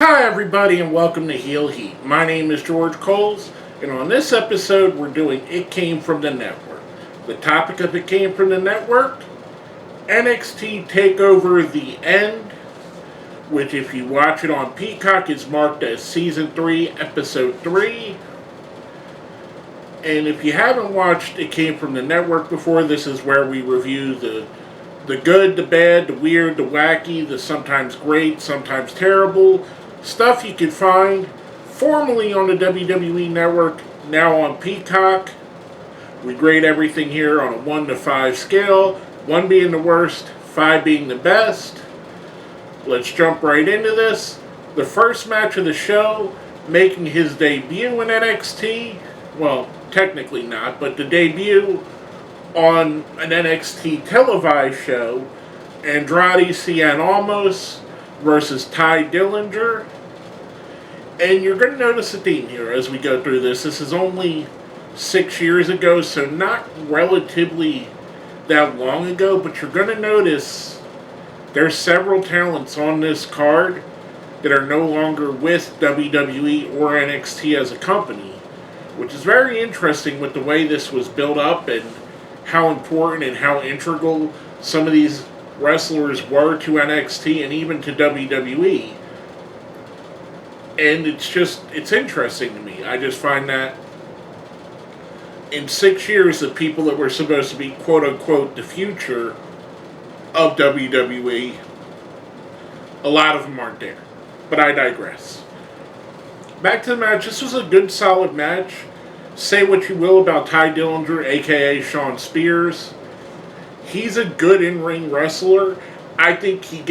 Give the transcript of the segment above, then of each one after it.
Hi everybody and welcome to Heel Heat. My name is George Coles and on this episode we're doing It Came From The Network. The topic of It Came From The Network, NXT TakeOver The End, which if you watch it on Peacock is marked as Season 3, Episode 3. And if you haven't watched It Came From The Network before, this is where we review the good, the bad, the weird, the wacky, the sometimes great, sometimes terrible stuff you can find formerly on the WWE Network, now on Peacock. We grade everything here on a 1 to 5 scale, 1 being the worst, 5 being the best. Let's jump right into this. The first match of the show, making his debut in NXT, well, technically not, but the debut on an NXT televised show, Andrade Cien Almos versus Ty Dillinger. And you're going to notice a theme here as we go through this. This is only 6 years ago, so not relatively that long ago, but you're going to notice there's several talents on this card that are no longer with WWE or NXT as a company, which is very interesting with the way this was built up and how important and how integral some of these wrestlers were to NXT and even to WWE. And it's interesting to me. I just find that in 6 years, the people that were supposed to be quote unquote the future of WWE, a lot of them aren't there. But I digress. Back to the match. This was a good, solid match. Say what you will about Ty Dillinger, aka Shawn Spears. He's a good in-ring wrestler. I think he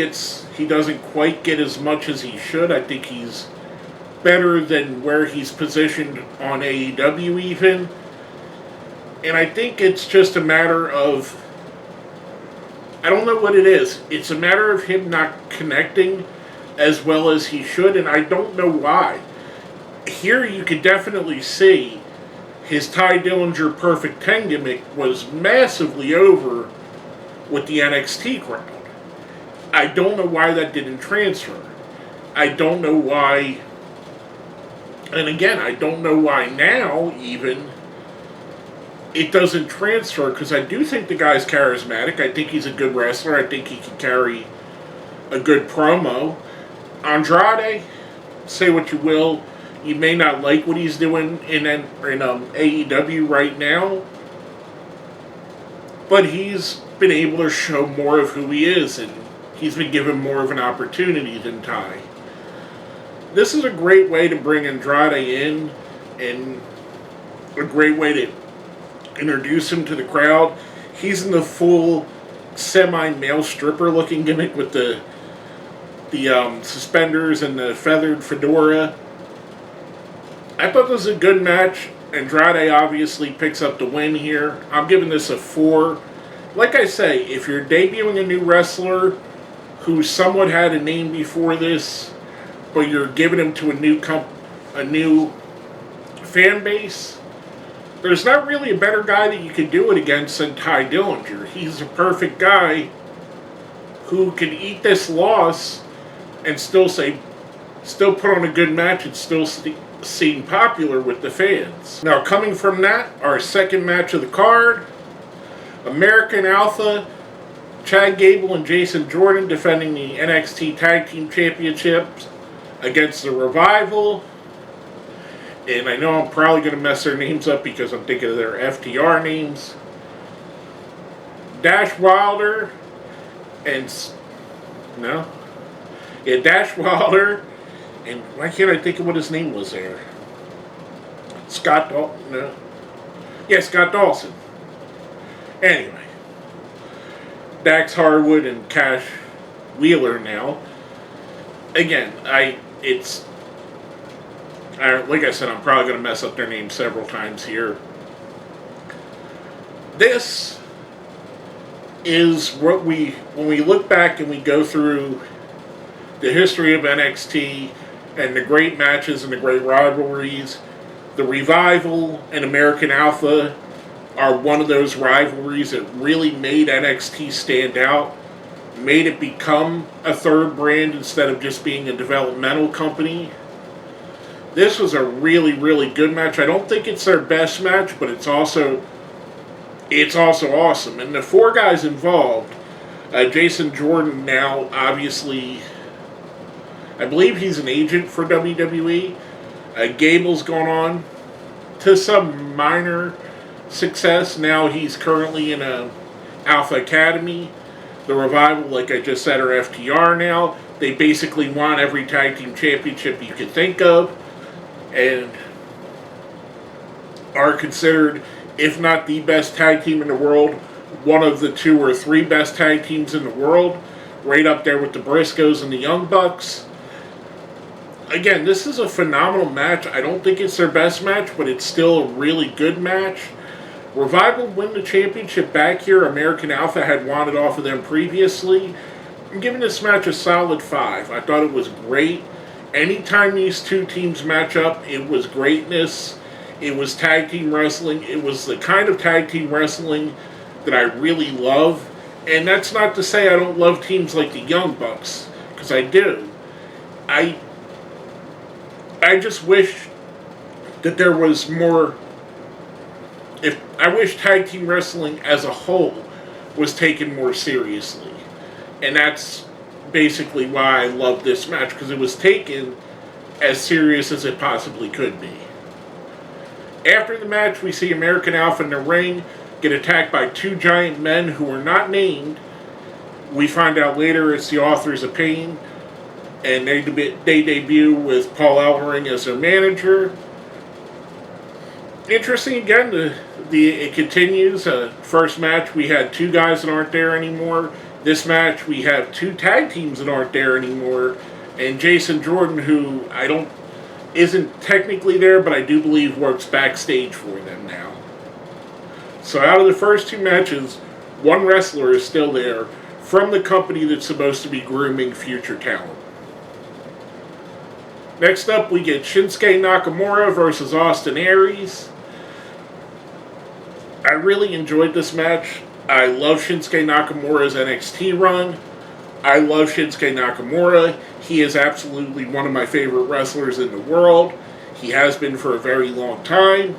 doesn't quite get as much as he should. I think he's better than where he's positioned on AEW even. And I think it's just a matter of, I don't know what it is. It's a matter of him not connecting as well as he should, and I don't know why. Here you could definitely see his Ty Dillinger Perfect 10 gimmick was massively over with the NXT crowd. I don't know why that didn't transfer. I don't know why, and again, I don't know why now even it doesn't transfer, because I do think the guy's charismatic. I think he's a good wrestler. I think he can carry a good promo. Andrade, say what you will, you may not like what he's doing in AEW right now, but he's been able to show more of who he is, and he's been given more of an opportunity than Ty. This is a great way to bring Andrade in, and a great way to introduce him to the crowd. He's in the full semi-male stripper looking gimmick with the suspenders and the feathered fedora. I thought this was a good match. Andrade obviously picks up the win here. I'm giving this a 4. Like I say, if you're debuting a new wrestler who somewhat had a name before this, but you're giving him to a new fan base, there's not really a better guy that you could do it against than Ty Dillinger. He's a perfect guy who can eat this loss and still put on a good match and still seem popular with the fans. Now, coming from that, our second match of the card, American Alpha, Chad Gable and Jason Jordan defending the NXT Tag Team Championships against the Revival. And I know I'm probably going to mess their names up because I'm thinking of their FTR names. Dash Wilder and... Dash Wilder, and why can't I think of what his name was there? Scott Dawson. Anyway, Dax Harwood and Cash Wheeler now. Again, like I said, I'm probably going to mess up their names several times here. This is what when we look back and we go through the history of NXT and the great matches and the great rivalries, the Revival and American Alpha are one of those rivalries that really made NXT stand out made it become a third brand instead of just being a developmental company. This was a really, really good match. I don't think it's their best match, but it's also awesome. And the four guys involved, Jason Jordan now, obviously, I believe he's an agent for WWE. Gable's gone on to some minor success. Now he's currently in a Alpha Academy. The Revival, like I just said, are FTR now. They basically won every tag team championship you could think of, and are considered, if not the best tag team in the world, one of the 2 or 3 best tag teams in the world, right up there with the Briscoes and the Young Bucks. Again, this is a phenomenal match. I don't think it's their best match, but it's still a really good match. Revival win the championship back here. American Alpha had won it off of them previously. I'm giving this match a solid 5. I thought it was great. Anytime these two teams match up, it was greatness. It was tag team wrestling. It was the kind of tag team wrestling that I really love. And that's not to say I don't love teams like the Young Bucks, because I do. I just wish that there was more. I wish tag team wrestling as a whole was taken more seriously. And that's basically why I love this match, because it was taken as serious as it possibly could be. After the match, we see American Alpha in the ring get attacked by 2 giant men who are not named. We find out later it's the Authors of Pain, and they debut with Paul Ellering as their manager. Interesting again, it continues. First match, we had 2 guys that aren't there anymore. This match, we have 2 tag teams that aren't there anymore. And Jason Jordan, who isn't technically there, but I do believe works backstage for them now. So out of the first 2 matches, 1 wrestler is still there from the company that's supposed to be grooming future talent. Next up, we get Shinsuke Nakamura versus Austin Aries. I really enjoyed this match. I love Shinsuke Nakamura's NXT run. I love Shinsuke Nakamura. He is absolutely one of my favorite wrestlers in the world. He has been for a very long time.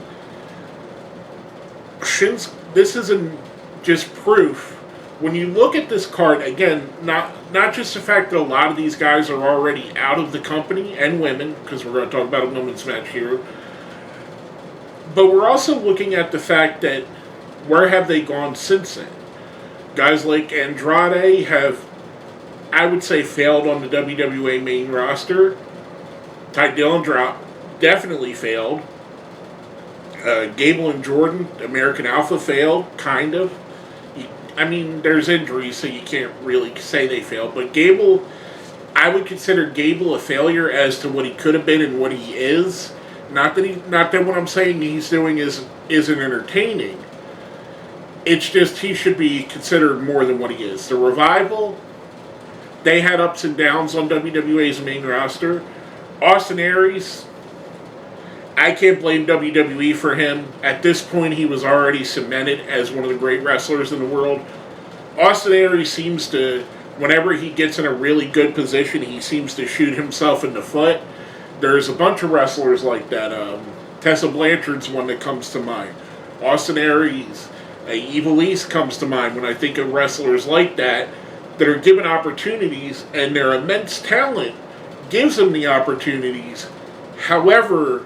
This isn't just proof. When you look at this card, again, not just the fact that a lot of these guys are already out of the company, and women, because we're going to talk about a women's match here, but we're also looking at the fact that where have they gone since then? Guys like Andrade have, I would say, failed on the WWE main roster. Ty Dillinger definitely failed. Gable and Jordan, American Alpha, failed, kind of. There's injuries, so you can't really say they failed. But Gable, I would consider Gable a failure as to what he could have been and what he is. Not that what I'm saying he's doing isn't entertaining. It's just he should be considered more than what he is. The Revival, they had ups and downs on WWE's main roster. Austin Aries, I can't blame WWE for him. At this point, he was already cemented as one of the great wrestlers in the world. Austin Aries seems to, whenever he gets in a really good position, he seems to shoot himself in the foot. There's a bunch of wrestlers like that. Tessa Blanchard's one that comes to mind. Austin Aries, Evil East comes to mind when I think of wrestlers like that are given opportunities, and their immense talent gives them the opportunities. However,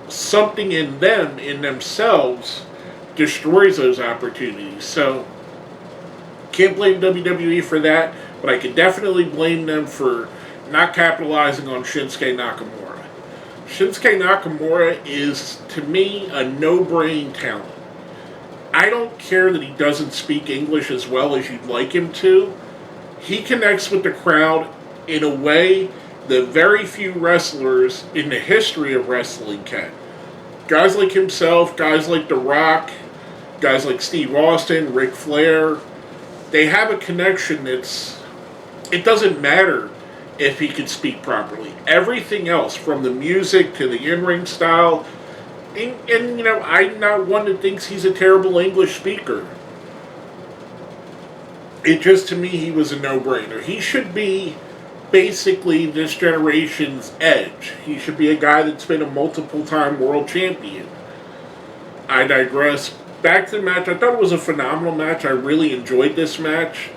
something in themselves, destroys those opportunities. So, can't blame WWE for that, but I can definitely blame them for not capitalizing on Shinsuke Nakamura. Shinsuke Nakamura is, to me, a no-brain talent. I don't care that he doesn't speak English as well as you'd like him to. He connects with the crowd in a way that very few wrestlers in the history of wrestling can. Guys like himself, guys like The Rock, guys like Steve Austin, Ric Flair, they have a connection it doesn't matter if he can speak properly. Everything else, from the music to the in-ring style, and I'm not one that thinks he's a terrible English speaker. it just, to me, he was a no-brainer. He should be basically this generation's Edge. He should be a guy that's been a multiple-time world champion. I digress. Back to the match. I thought it was a phenomenal match. I really enjoyed this match.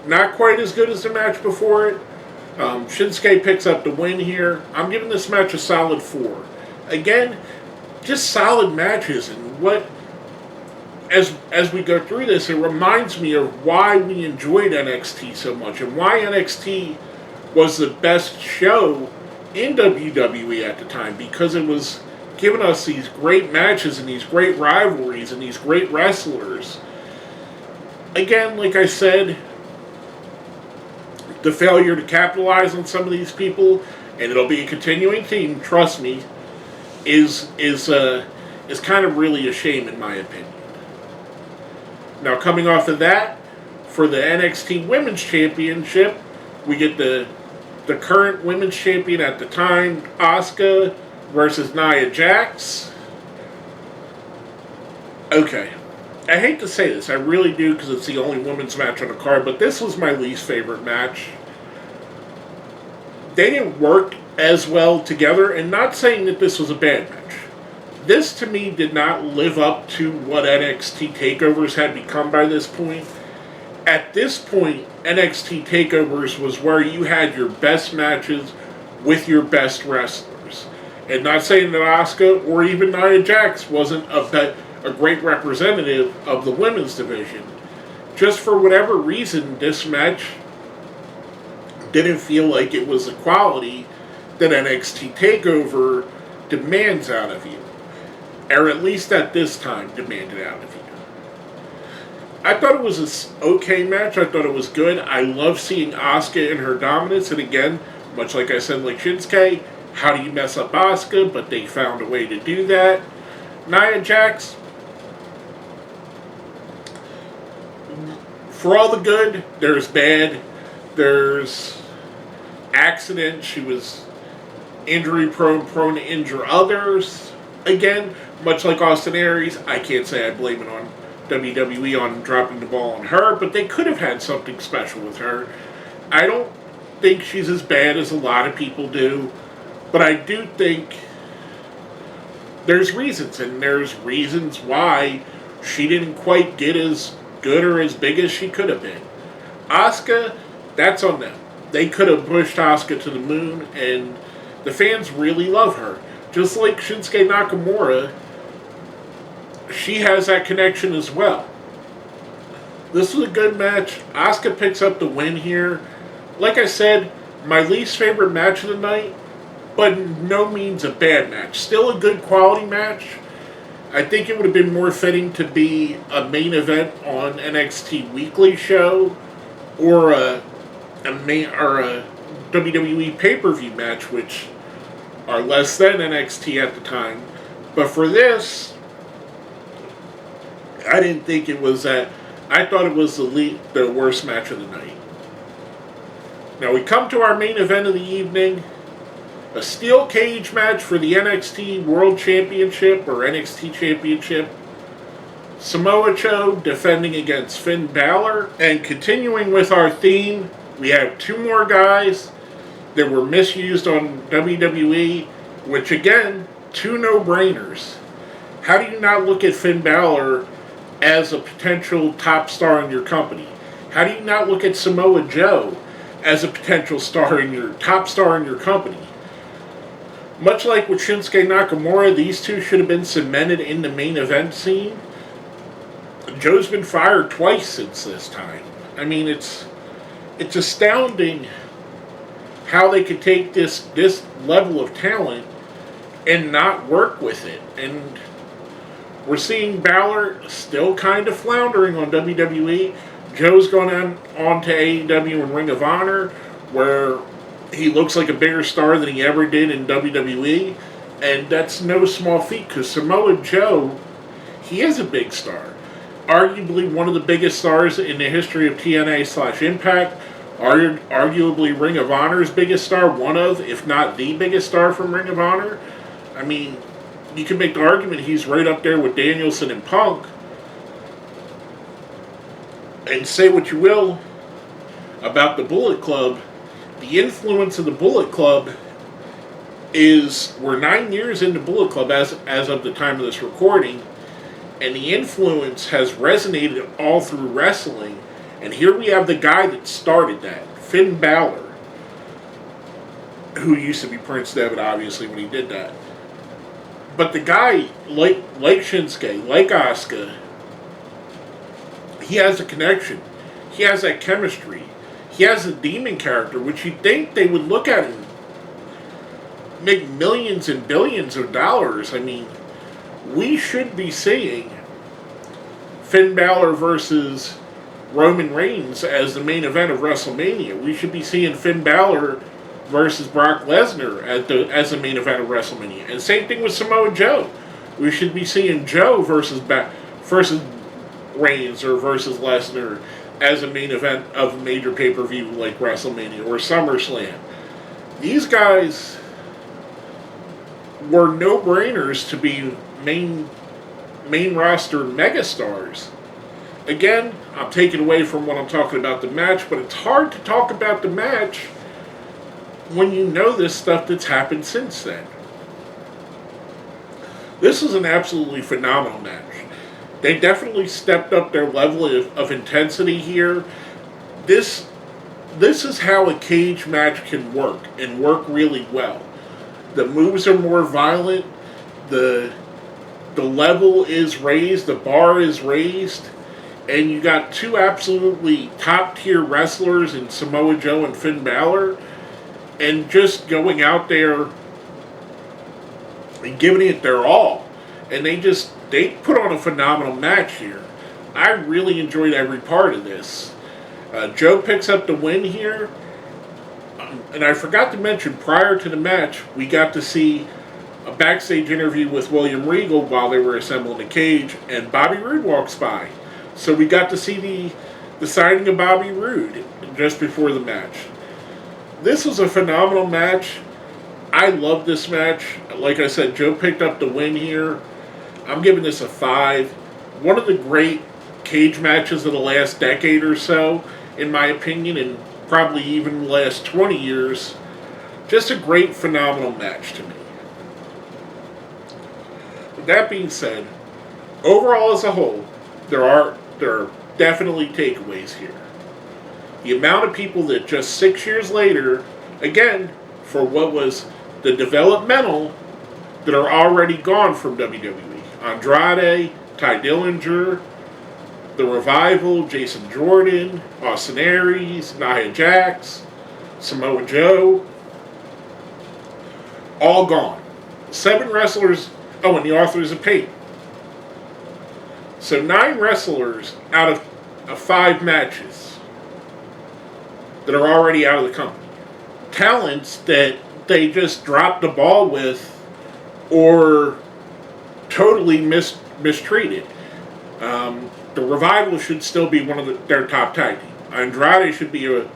Not quite as good as the match before it. Shinsuke picks up the win here. I'm giving this match a solid 4. Again, just solid matches, and what, as we go through this, it reminds me of why we enjoyed NXT so much and why NXT was the best show in WWE at the time, because it was giving us these great matches and these great rivalries and these great wrestlers. Again, like I said, the failure to capitalize on some of these people, and it'll be a continuing theme, trust me, is kind of really a shame in my opinion. Now, coming off of that, for the NXT Women's Championship, we get the current Women's Champion at the time, Asuka, versus Nia Jax. Okay. I hate to say this, I really do, because it's the only women's match on the card, but this was my least favorite match. They didn't work as well together, and not saying that this was a bad match. This, to me, did not live up to what NXT TakeOvers had become by this point. At this point, NXT TakeOvers was where you had your best matches with your best wrestlers. And not saying that Asuka or even Nia Jax wasn't a great representative of the women's division. Just for whatever reason, this match didn't feel like it was the quality that NXT TakeOver demands out of you. Or at least at this time, demanded out of you. I thought it was an okay match. I thought it was good. I love seeing Asuka in her dominance. And again, much like I said, like Shinsuke, how do you mess up Asuka? But they found a way to do that. Nia Jax, for all the good, there's bad. There's accident. She was injury prone to injure others. Again, much like Austin Aries, I can't say I blame it on WWE on dropping the ball on her, but they could have had something special with her. I don't think she's as bad as a lot of people do, but I do think there's reasons, and there's reasons why she didn't quite get as good or as big as she could have been. Asuka, that's on them. They could have pushed Asuka to the moon, and the fans really love her. Just like Shinsuke Nakamura, she has that connection as well. This was a good match. Asuka picks up the win here. Like I said, my least favorite match of the night, but no means a bad match. Still a good quality match. I think it would have been more fitting to be a main event on NXT Weekly show or a WWE pay-per-view match, which are less than NXT at the time. But for this, I didn't think it was that. I thought it was the worst match of the night. Now we come to our main event of the evening. A steel cage match for the NXT World Championship or NXT Championship. Samoa Joe defending against Finn Balor. And continuing with our theme, we have two more guys that were misused on WWE, which again, two no-brainers. How do you not look at Finn Balor as a potential top star in your company? How do you not look at Samoa Joe as a potential top star in your company? Much like with Shinsuke Nakamura, these two should have been cemented in the main event scene. Joe's been fired twice since this time. I mean, it's astounding how they could take this level of talent and not work with it. And we're seeing Balor still kind of floundering on WWE. Joe's gone on to AEW and Ring of Honor, where he looks like a bigger star than he ever did in WWE. And that's no small feat, because Samoa Joe, he is a big star. Arguably one of the biggest stars in the history of TNA/Impact. Arguably Ring of Honor's biggest star, one of, if not the biggest star from Ring of Honor. I mean, you can make the argument he's right up there with Danielson and Punk. And say what you will about the Bullet Club, the influence of the Bullet Club we're 9 years into Bullet Club as of the time of this recording, and the influence has resonated all through wrestling. And here we have the guy that started that, Finn Balor, who used to be Prince Devitt, obviously, when he did that. But the guy, like Shinsuke, like Asuka, he has a connection. He has that chemistry. He has a demon character, which you'd think they would look at and make millions and billions of dollars. I mean, we should be seeing Finn Balor versus Roman Reigns as the main event of WrestleMania. We should be seeing Finn Balor versus Brock Lesnar as the main event of WrestleMania. And same thing with Samoa Joe. We should be seeing Joe versus Reigns or versus Lesnar as a main event of a major pay-per-view like WrestleMania or SummerSlam. These guys were no-brainers to be main roster megastars. Again, I'm taking away from what I'm talking about the match, but it's hard to talk about the match when you know this stuff that's happened since then. This is an absolutely phenomenal match. They definitely stepped up their level of intensity here. This is how a cage match can work, and work really well. The moves are more violent, the level is raised, the bar is raised, and you got two absolutely top-tier wrestlers in Samoa Joe and Finn Balor, and just going out there and giving it their all. And they put on a phenomenal match here. I really enjoyed every part of this. Joe picks up the win here. And I forgot to mention, prior to the match, we got to see a backstage interview with William Regal while they were assembling the cage, and Bobby Roode walks by. So we got to see the signing of Bobby Roode just before the match. This was a phenomenal match. I love this match. Like I said, Joe picked up the win here. I'm giving this a 5. One of the great cage matches of the last decade or so, in my opinion, and probably even the last 20 years. Just a great, phenomenal match to me. With that being said, overall as a whole, there are definitely takeaways here. The amount of people that just 6 years later, again, for what was the developmental, that are already gone from WWE. Andrade, Ty Dillinger, The Revival, Jason Jordan, Austin Aries, Nia Jax, Samoa Joe, all gone. 7 wrestlers, and the Authors of Pain. So 9 wrestlers out of 5 matches that are already out of the company. Talents that they just dropped the ball with or totally mistreated. The Revival should still be one of their top tag team. Andrade should be a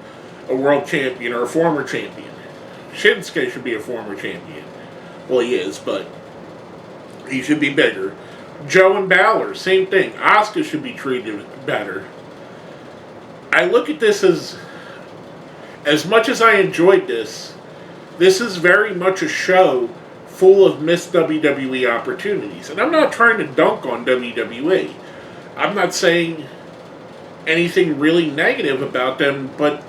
world champion or a former champion. Shinsuke should be a former champion. Well, he is, but he should be bigger. Joe and Balor, same thing. Asuka should be treated better. I look at this as much as I enjoyed this is very much a show full of missed WWE opportunities. And I'm not trying to dunk on WWE. I'm not saying anything really negative about them, but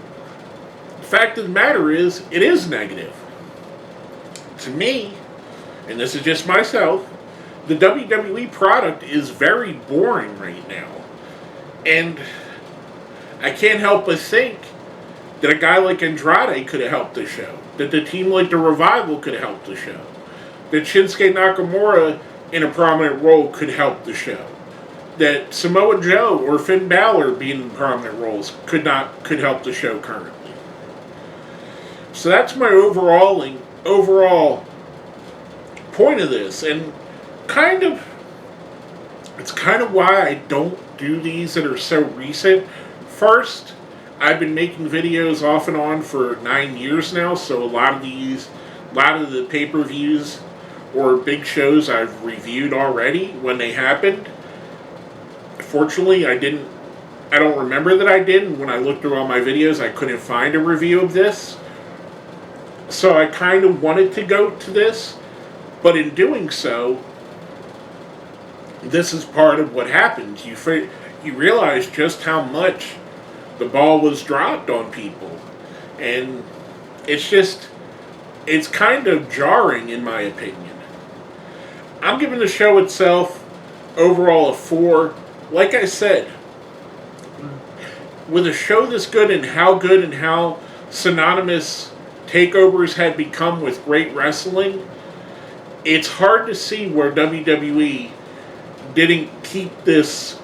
the fact of the matter is, it is negative. To me, and this is just myself, the WWE product is very boring right now. And I can't help but think that a guy like Andrade could have helped the show. That the team like The Revival could have helped the show. That Shinsuke Nakamura in a prominent role could help the show. That Samoa Joe or Finn Balor being in prominent roles could help the show currently. So that's my overall point of this, and it's kind of why I don't do these that are so recent. First, I've been making videos off and on for 9 years now, so a lot of the pay-per-views or big shows I've reviewed already when they happened. Fortunately, I didn't I don't remember that I did, and when I looked through all my videos, I couldn't find a review of this. So I kind of wanted to go to this, but in doing so, this is part of what happens. You realize just how much the ball was dropped on people. And it's kind of jarring in my opinion. I'm giving the show itself overall a 4. Like I said, with a show this good and how synonymous takeovers had become with great wrestling, it's hard to see where WWE didn't keep this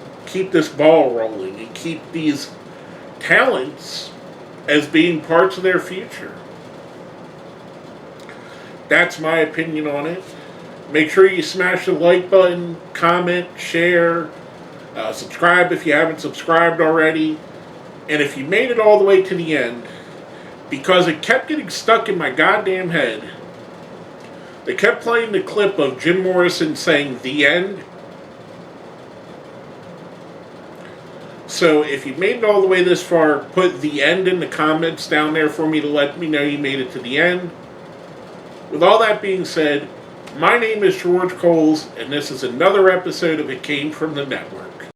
ball rolling and keep these talents as being parts of their future. That's my opinion on it. Make sure you smash the like button, comment, share, subscribe if you haven't subscribed already. And if you made it all the way to the end, because it kept getting stuck in my goddamn head, they kept playing the clip of Jim Morrison saying "the end." So if you made it all the way this far, put "the end" in the comments down there for me to let me know you made it to the end. With all that being said, my name is George Coles, and this is another episode of It Came From the Network.